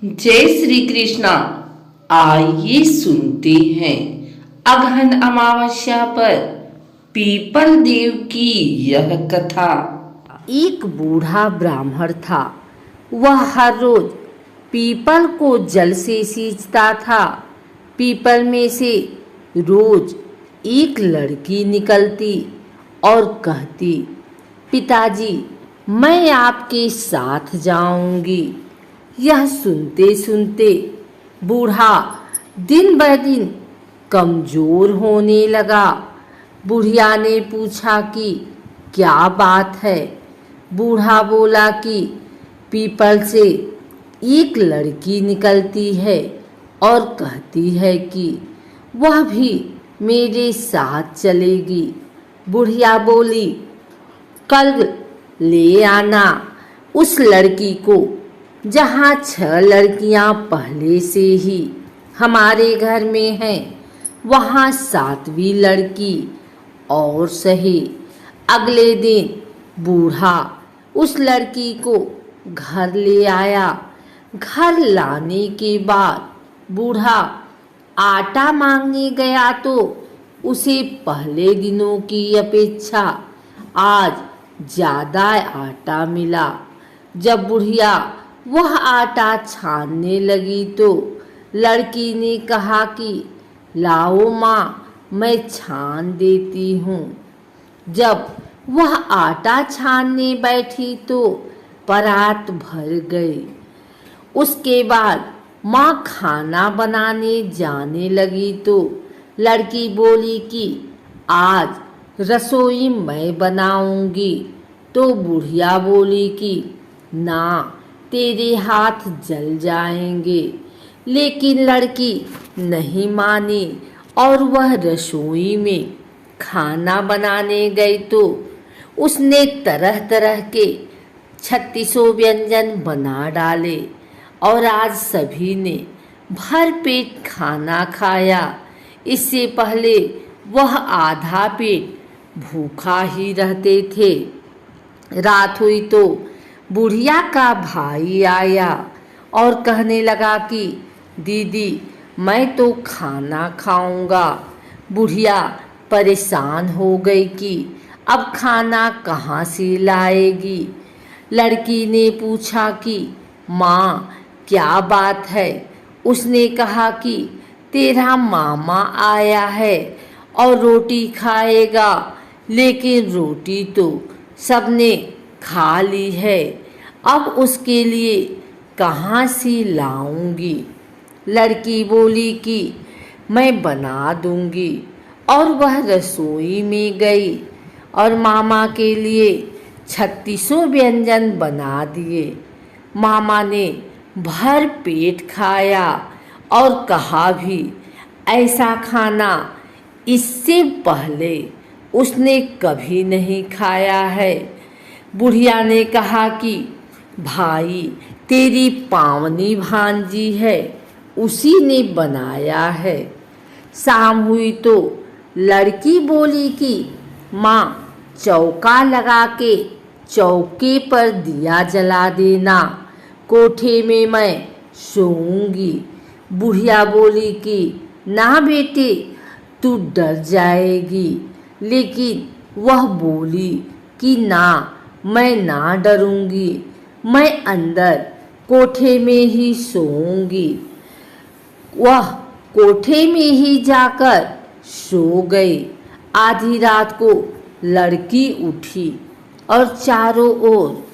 जय श्री कृष्णा। आइए सुनते हैं अगहन अमावस्या पर पीपल देव की यह कथा। एक बूढ़ा ब्राह्मण था। वह हर रोज पीपल को जल से सींचता था। पीपल में से रोज एक लड़की निकलती और कहती, पिताजी मैं आपके साथ जाऊंगी। यह सुनते सुनते बूढ़ा दिन ब दिन कमजोर होने लगा। बुढ़िया ने पूछा कि क्या बात है। बूढ़ा बोला कि पीपल से एक लड़की निकलती है और कहती है कि वह भी मेरे साथ चलेगी। बुढ़िया बोली, कल ले आना उस लड़की को, जहाँ 6 लड़कियाँ पहले से ही हमारे घर में हैं, वहाँ 7वीं लड़की और सही। अगले दिन बूढ़ा उस लड़की को घर ले आया। घर लाने के बाद बूढ़ा आटा मांगने गया तो उसे पहले दिनों की अपेक्षा आज ज़्यादा आटा मिला। जब बुढ़िया वह आटा छानने लगी तो लड़की ने कहा कि लाओ माँ, मैं छान देती हूँ। जब वह आटा छानने बैठी तो परात भर गई। उसके बाद माँ खाना बनाने जाने लगी तो लड़की बोली कि आज रसोई मैं बनाऊंगी। तो बुढ़िया बोली कि ना, तेरे हाथ जल जाएंगे। लेकिन लड़की नहीं मानी और वह रसोई में खाना बनाने गई तो उसने तरह तरह के 36 व्यंजन बना डाले और आज सभी ने भर पेट खाना खाया। इससे पहले वह आधा पेट भूखा ही रहते थे। रात हुई तो बुढ़िया का भाई आया और कहने लगा कि दीदी मैं तो खाना खाऊंगा। बुढ़िया परेशान हो गई कि अब खाना कहाँ से लाएगी। लड़की ने पूछा कि माँ क्या बात है। उसने कहा कि तेरा मामा आया है और रोटी खाएगा, लेकिन रोटी तो सबने खा ली है, अब उसके लिए कहाँ से लाऊंगी। लड़की बोली कि मैं बना दूंगी और वह रसोई में गई और मामा के लिए 36 व्यंजन बना दिए। मामा ने भर पेट खाया और कहा भी, ऐसा खाना इससे पहले उसने कभी नहीं खाया है। बुढ़िया ने कहा कि भाई तेरी पावनी भांजी है, उसी ने बनाया है। शाम हुई तो लड़की बोली कि माँ चौका लगा के चौके पर दिया जला देना, कोठे में मैं सोऊंगी। बुढ़िया बोली कि ना बेटे, तू डर जाएगी। लेकिन वह बोली कि ना, मैं ना डरूंगी, मैं अंदर कोठे में ही सोऊंगी। वह कोठे में ही जाकर सो गई। आधी रात को लड़की उठी और चारों ओर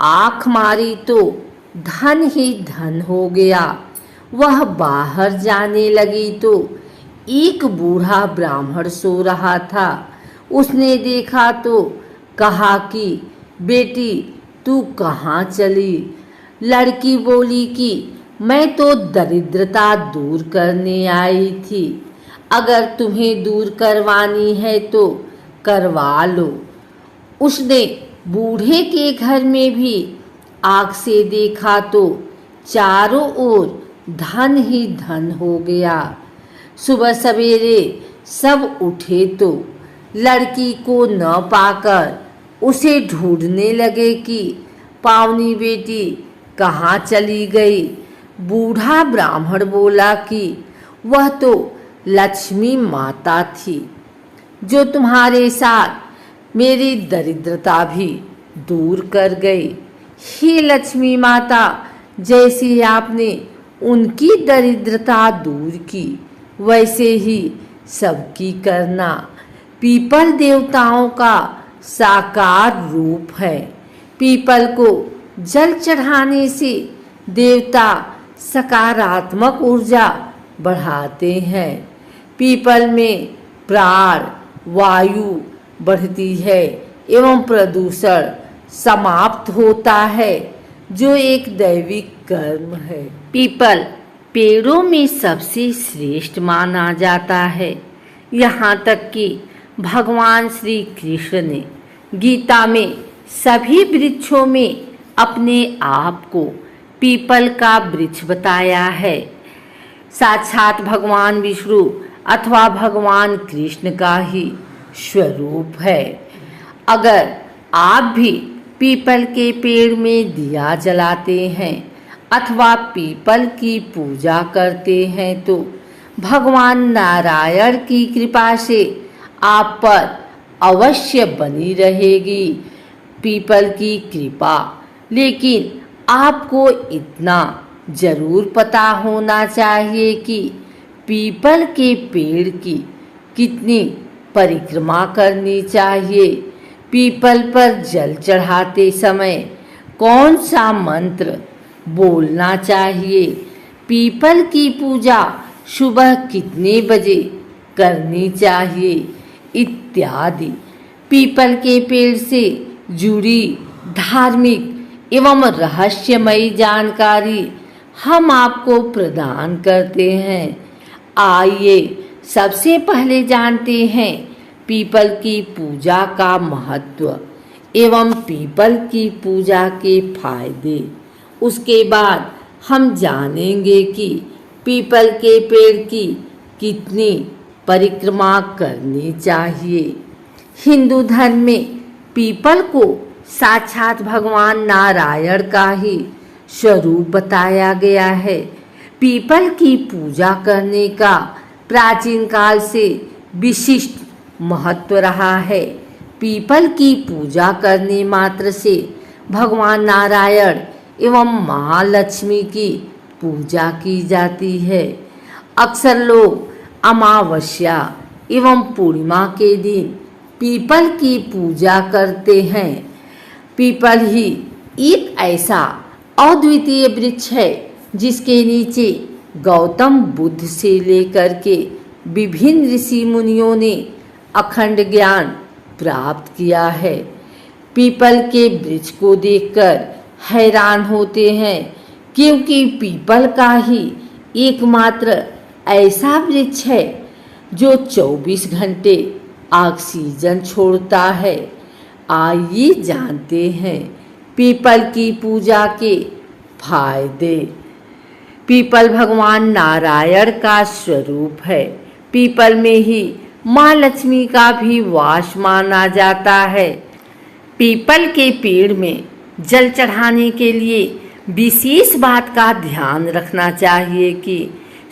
आँख मारी तो धन ही धन हो गया। वह बाहर जाने लगी तो एक बूढ़ा ब्राह्मण सो रहा था। उसने देखा तो कहा कि बेटी तू कहाँ चली। लड़की बोली कि मैं तो दरिद्रता दूर करने आई थी, अगर तुम्हें दूर करवानी है तो करवा लो। उसने बूढ़े के घर में भी आँख से देखा तो चारों ओर धन ही धन हो गया। सुबह सवेरे सब उठे तो लड़की को न पाकर उसे ढूंढने लगे कि पावनी बेटी कहाँ चली गई। बूढ़ा ब्राह्मण बोला कि वह तो लक्ष्मी माता थी, जो तुम्हारे साथ मेरी दरिद्रता भी दूर कर गई। हे लक्ष्मी माता, जैसे आपने उनकी दरिद्रता दूर की, वैसे ही सबकी करना। पीपल देवताओं का साकार रूप है। पीपल को जल चढ़ाने से देवता सकारात्मक ऊर्जा बढ़ाते हैं। पीपल में प्राण वायु बढ़ती है एवं प्रदूषण समाप्त होता है, जो एक दैविक कर्म है। पीपल पेड़ों में सबसे श्रेष्ठ माना जाता है। यहाँ तक कि भगवान श्री कृष्ण ने गीता में सभी वृक्षों में अपने आप को पीपल का वृक्ष बताया है। साक्षात भगवान विष्णु अथवा भगवान कृष्ण का ही स्वरूप है। अगर आप भी पीपल के पेड़ में दिया जलाते हैं अथवा पीपल की पूजा करते हैं तो भगवान नारायण की कृपा से आप पर अवश्य बनी रहेगी पीपल की कृपा। लेकिन आपको इतना जरूर पता होना चाहिए कि पीपल के पेड़ की कितनी परिक्रमा करनी चाहिए। पीपल पर जल चढ़ाते समय कौन सा मंत्र बोलना चाहिए, पीपल की पूजा सुबह कितने बजे करनी चाहिए इत्यादि पीपल के पेड़ से जुड़ी धार्मिक एवं रहस्यमयी जानकारी हम आपको प्रदान करते हैं। आइए सबसे पहले जानते हैं पीपल की पूजा का महत्व एवं पीपल की पूजा के फायदे। उसके बाद हम जानेंगे कि पीपल के पेड़ की कितनी परिक्रमा करनी चाहिए। हिंदू धर्म में पीपल को साक्षात भगवान नारायण का ही स्वरूप बताया गया है। पीपल की पूजा करने का प्राचीन काल से विशिष्ट महत्व रहा है। पीपल की पूजा करने मात्र से भगवान नारायण एवं महालक्ष्मी की पूजा की जाती है। अक्सर लोग अमावस्या एवं पूर्णिमा के दिन पीपल की पूजा करते हैं। पीपल ही एक ऐसा अद्वितीय वृक्ष है जिसके नीचे गौतम बुद्ध से लेकर के विभिन्न ऋषि मुनियों ने अखंड ज्ञान प्राप्त किया है। पीपल के वृक्ष को देखकर हैरान होते हैं, क्योंकि पीपल का ही एकमात्र ऐसा वृक्ष है जो 24 घंटे ऑक्सीजन छोड़ता है। आइए जानते हैं पीपल की पूजा के फायदे। पीपल भगवान नारायण का स्वरूप है। पीपल में ही माँ लक्ष्मी का भी वास माना जाता है। पीपल के पेड़ में जल चढ़ाने के लिए विशेष बात का ध्यान रखना चाहिए कि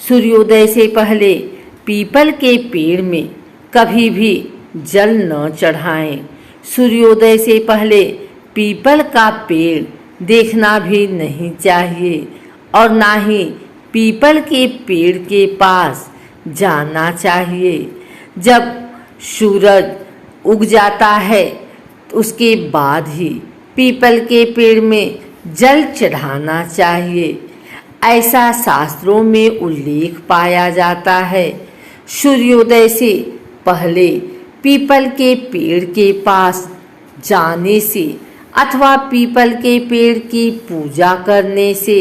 सूर्योदय से पहले पीपल के पेड़ में कभी भी जल न चढ़ाएं। सूर्योदय से पहले पीपल का पेड़ देखना भी नहीं चाहिए और ना ही पीपल के पेड़ के पास जाना चाहिए। जब सूरज उग जाता है उसके बाद ही पीपल के पेड़ में जल चढ़ाना चाहिए। ऐसा शास्त्रों में उल्लेख पाया जाता है। सूर्योदय से पहले पीपल के पेड़ के पास जाने से अथवा पीपल के पेड़ की पूजा करने से,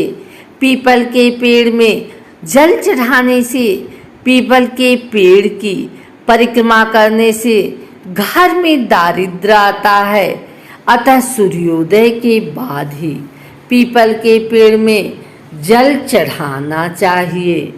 पीपल के पेड़ में जल चढ़ाने से, पीपल के पेड़ की परिक्रमा करने से घर में दारिद्र्य आता है। अतः सूर्योदय के बाद ही पीपल के पेड़ में जल चढ़ाना चाहिए।